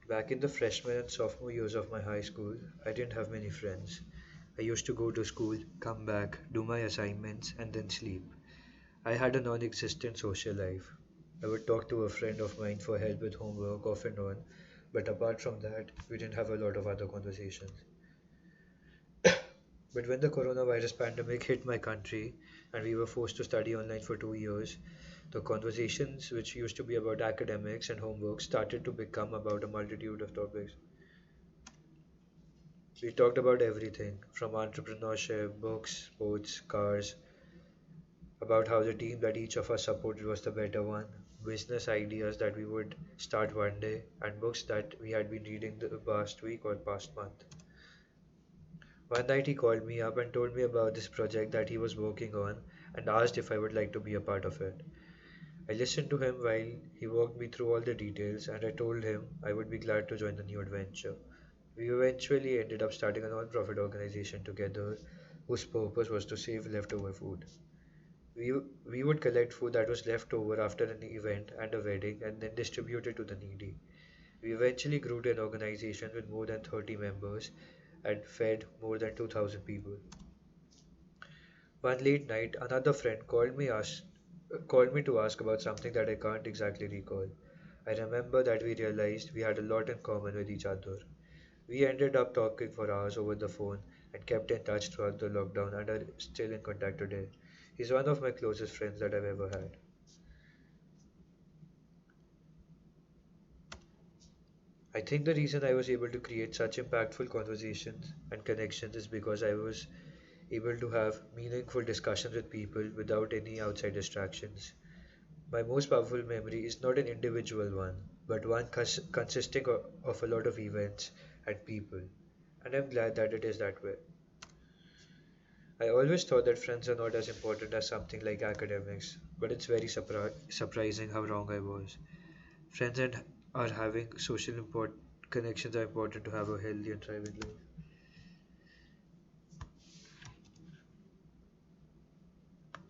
Back in the freshman and sophomore years of my high school, I didn't have many friends. I used to go to school, come back, do my assignments, and then sleep. I had a non existent social life. I would talk to a friend of mine for help with homework off and on, but apart from that, we didn't have a lot of other conversations. But when the coronavirus pandemic hit my country and we were forced to study online for 2 years, the conversations, which used to be about academics and homework, started to become about a multitude of topics. We talked about everything from entrepreneurship, books, sports, cars, about how the team that each of us supported was the better one, business ideas that we would start one day, and books that we had been reading the past week or past month. One night he called me up and told me about this project that he was working on and asked if I would like to be a part of it. I listened to him while he walked me through all the details, and I told him I would be glad to join the new adventure. We eventually ended up starting a non-profit organization together whose purpose was to save leftover food. We, we would collect food that was left over after an event and a wedding and then distribute it to the needy. We eventually grew to an organization with more than 30 members and fed more than 2,000 people. One late night, another friend called me to ask about something that I can't exactly recall. I remember that we realized we had a lot in common with each other. We ended up talking for hours over the phone and kept in touch throughout the lockdown and are still in contact today. He's one of my closest friends that I've ever had. I think the reason I was able to create such impactful conversations and connections is because I was able to have meaningful discussions with people without any outside distractions. My most powerful memory is not an individual one, but one consisting of a lot of events and people. And I'm glad that it is that way. I always thought that friends are not as important as something like academics, but it's very surprising how wrong I was. Friends and are having social connections are important to have a healthy and thriving life.